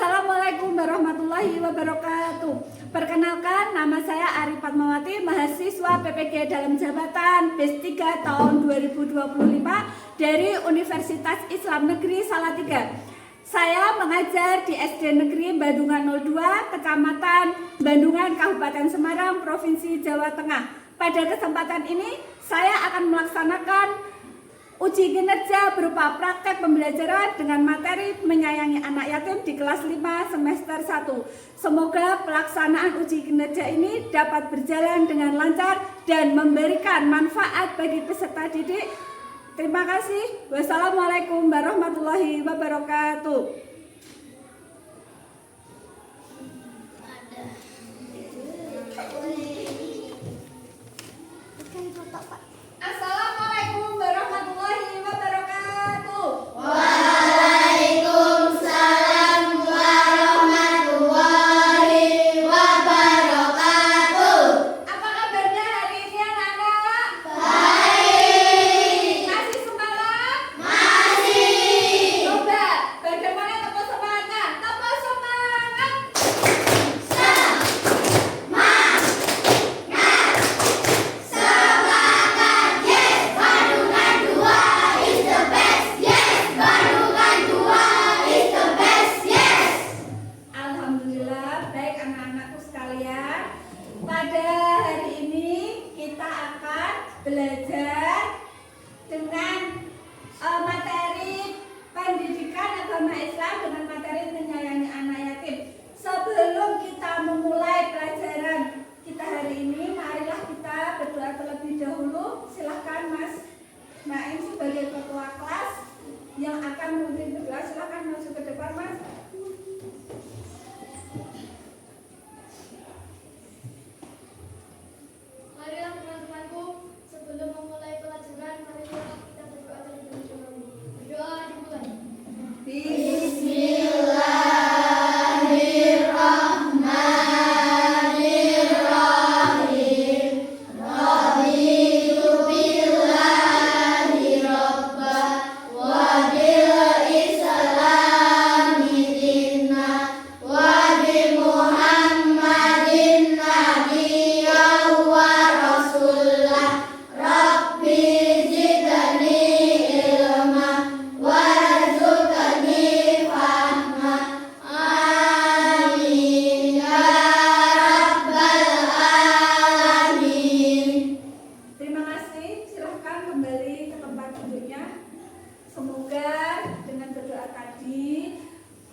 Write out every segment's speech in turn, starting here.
Assalamualaikum warahmatullahi wabarakatuh. Perkenalkan, nama saya Ari Fatmawati, mahasiswa PPG dalam jabatan BES 3 tahun 2025 dari Universitas Islam Negeri Salatiga. Saya mengajar di SD Negeri Bandungan 02, Kecamatan Bandungan, Kabupaten Semarang, Provinsi Jawa Tengah. Pada kesempatan ini, saya akan melaksanakan uji kinerja berupa praktek pembelajaran dengan materi menyayangi anak yatim di kelas 5 semester 1. Semoga pelaksanaan uji kinerja ini dapat berjalan dengan lancar dan memberikan manfaat bagi peserta didik. Terima kasih. Wassalamualaikum warahmatullahi wabarakatuh. Assalamualaikum warahmatullahi wabarakatuh. Waalaikumsalam warahmatullahi wabarakatuh. Apa kabarnya hari ini anak-anak? Baik. Masih semangat? Masih. Coba, bagaimana tepuk semangatnya? Tepuk semangat. Semangat, yes. Bandungan 2 is the best, yes. Bandungan 2 is the best, yes. Alhamdulillah, baik anak-anakku sekalian. Pada hari ini kita akan belajar dengan materi pendidikan agama Islam dengan materi menyayangi anak yatim. Sebelum kita memulai pelajaran kita hari ini, marilah kita berdoa terlebih dahulu. Silahkan Mas Naim sebagai ketua kelas yang akan memimpin berdoa, silahkan masuk ke depan Mas. Marilah teman-temanku, sebelum memulai pelajaran, marilah kita berdoa terlebih dahulu. Berdoa dimulai. Bismillahirrahmanirrahim. Raditu billahi rabba wa bil islami dinna wa bi Muhammadin nabiyyan wa rasulah. Rabbi zidni ilma warzuqni fahma. Amin ya rabbal alamin. Terima kasih, silahkan kembali ke tempat duduknya. Semoga dengan berdoa tadi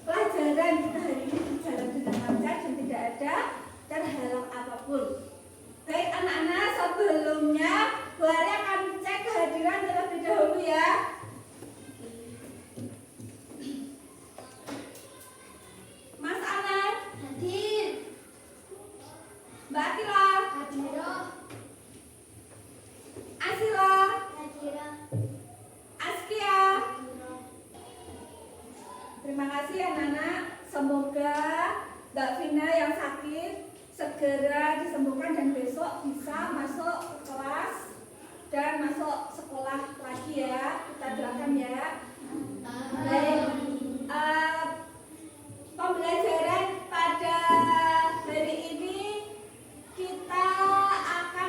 pelajaran kita hari ini berjalan dengan lancar dan tidak ada terhalang apapun. Baik anak-anak, sebelumnya Bu Ari akan cek kehadiran terlebih dahulu ya. Mas Anas hadir. Mbak Akila, Hadirah, Asila, hadirah, Askia. Terima kasih anak-anak. Semoga Mbak Vina yang sakit segera disembuhkan dan besok bisa masuk ke kelas dan masuk sekolah lagi ya. Kita doakan ya. Baik. Pembelajaran pada hari ini kita akan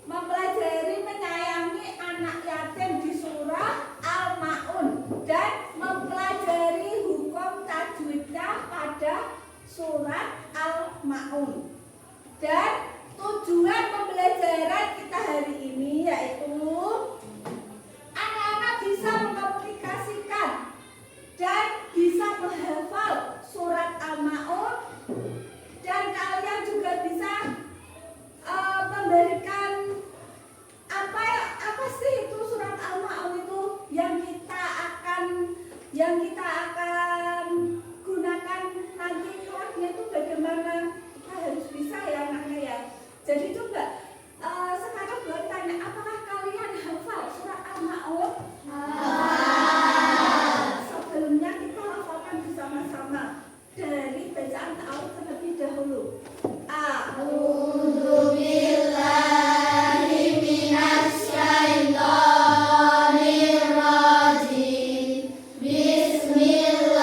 mempelajari menyayangi anak yatim di surah Al-Maun dan mempelajari hukum tajwidnya pada surat Al-Maun. Dan tujuan pembelajaran kita hari ini yaitu anak-anak bisa mengkomunikasikan dan bisa menghafal surat Al-Maun, dan kalian juga bisa memberikan apa sih itu surat Al-Maun itu yang kita akan gunakan nanti kelasnya itu bagaimana. Kita harus bisa ya anaknya ya. Jadi coba sekarang buat tanya, apakah kalian hafal surat Al-Maun? Sebelumnya kita hafalkan bersama-sama dari bacaan ta'awudz terlebih dahulu. A'udzu billahi minasy syaithanir rajim. Bismillah.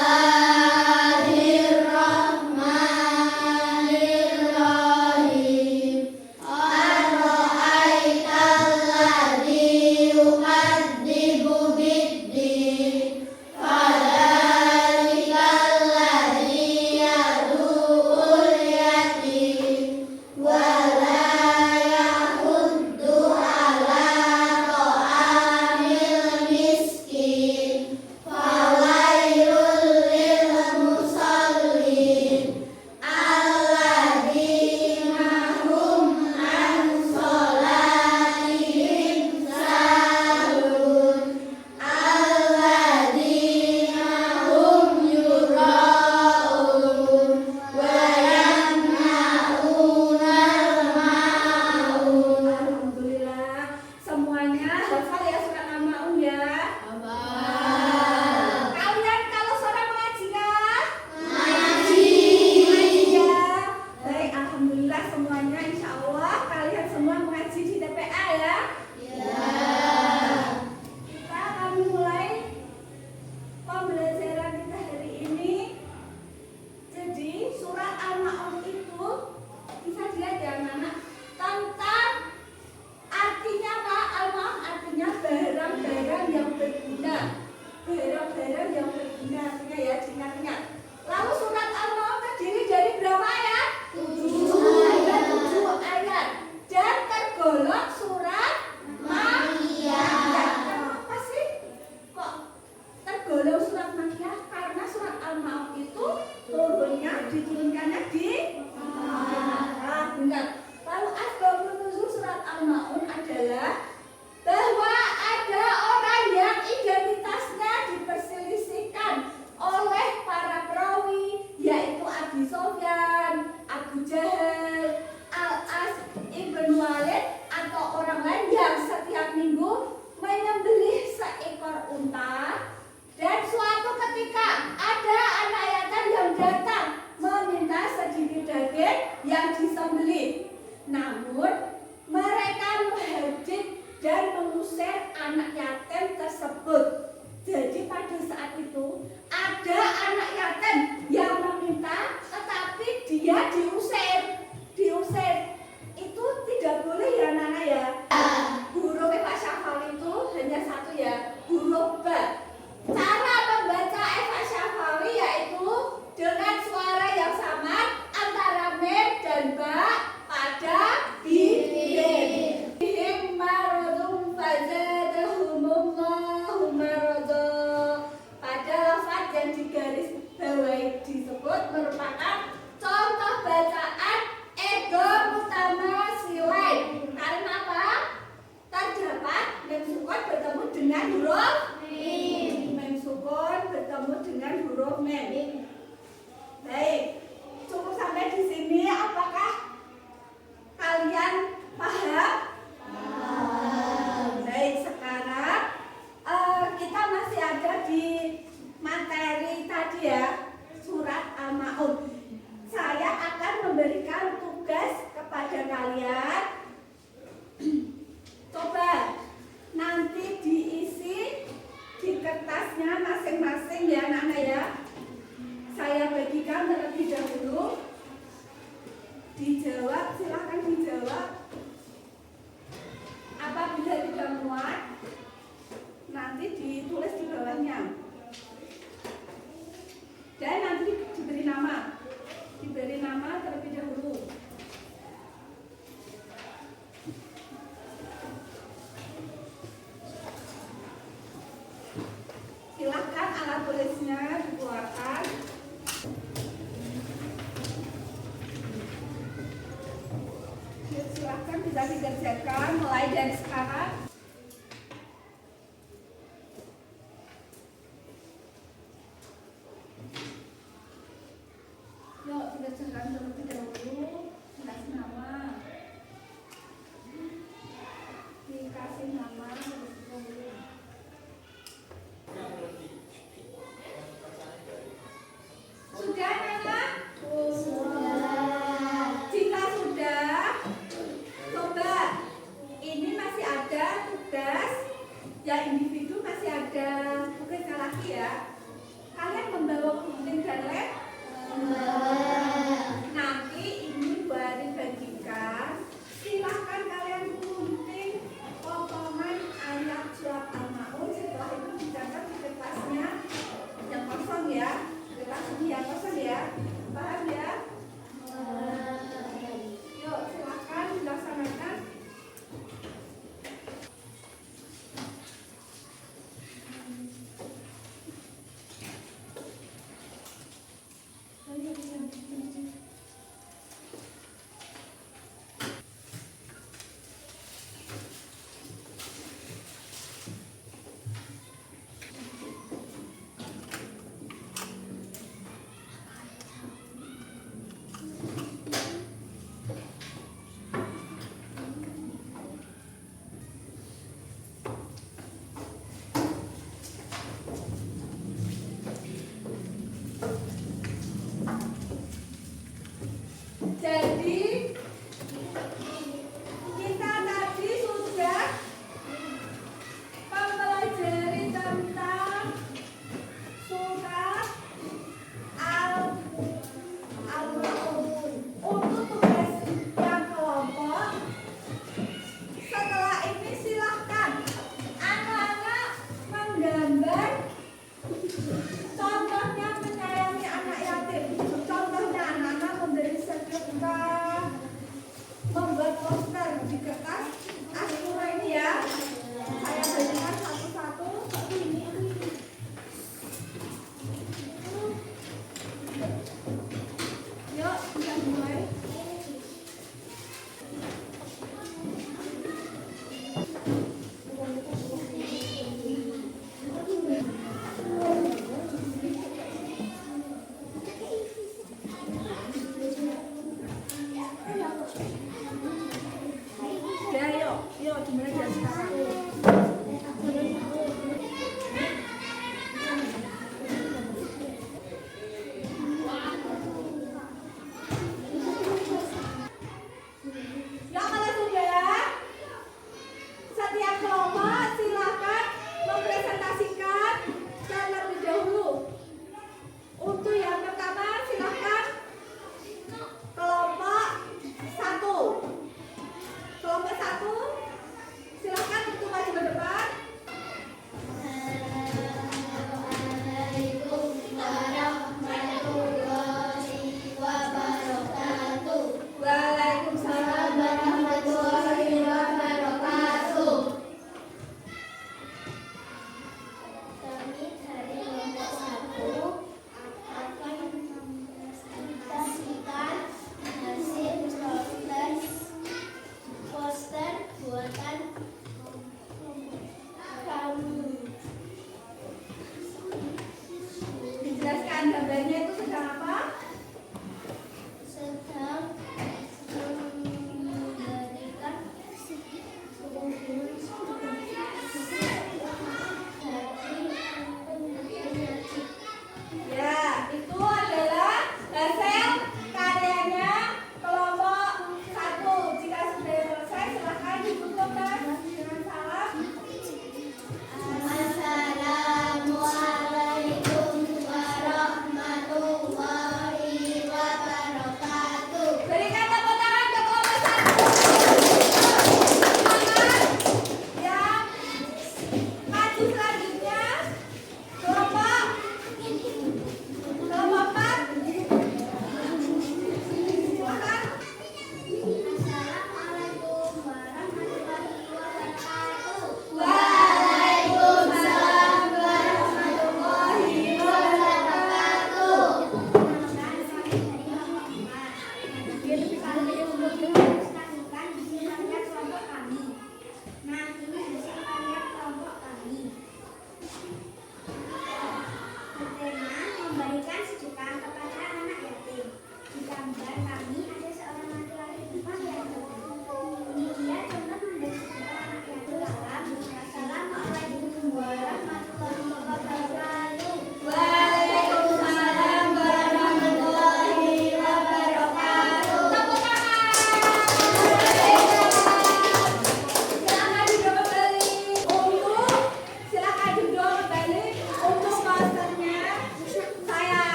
adalah bahwa ada orang yang identitasnya diperselisihkan oleh para perawi, yaitu Abi Sofyan, Abu Jahal, Al-As Ibn Walid, atau orang lain yang setiap minggu menyembelih seekor unta. Dan suatu ketika ada anak yatim yang datang meminta sedikit daging yang disembelih. Namun mereka menghadit dan mengusir anak yatim tersebut. Jadi pada saat itu ada anak yatim yang meminta, tetapi dia diusir. Itu tidak boleh ya Nana ya. Huruf Eva Syafal itu hanya satu ya, huruf ba. Cara membaca Eva Syafal yaitu dengan suara yang sama antara mim dan ba pada bibir. Bihim maradun fazadahumullahu marada. Pada lafaz yang digaris bawahi disebut merupakan contoh bacaan ego utama silain. Karena apa? Terdapat mim sukun bertemu dengan huruf mim. Mim sukun bertemu dengan huruf mim. Baik, cukup sampai di sini. Apakah kalian paham? Baik, sekarang kita masih ada di materi tadi ya, surat Al-Ma'un. Saya akan memberikan tugas kepada kalian. Coba nanti diisi di kertasnya masing-masing ya Nana ya. Saya bagikan terlebih dahulu. Dijawab, silahkan dijawab. Apabila tidak muat, nanti ditulis di bawahnya. Dan nanti diberi nama. Diberi nama terlebih dahulu. Silahkan alat tulisnya dikeluarkan. Silahkan bisa dikerjakan mulai dari sekarang. Yuk dikerjakan terlebih dahulu. Dikasih nama. Dikasih nama terlebih dahulu. Sudah Nana? Sudah. Jika sudah, coba ini masih ada Ya, yuk dimulai dari sekarang.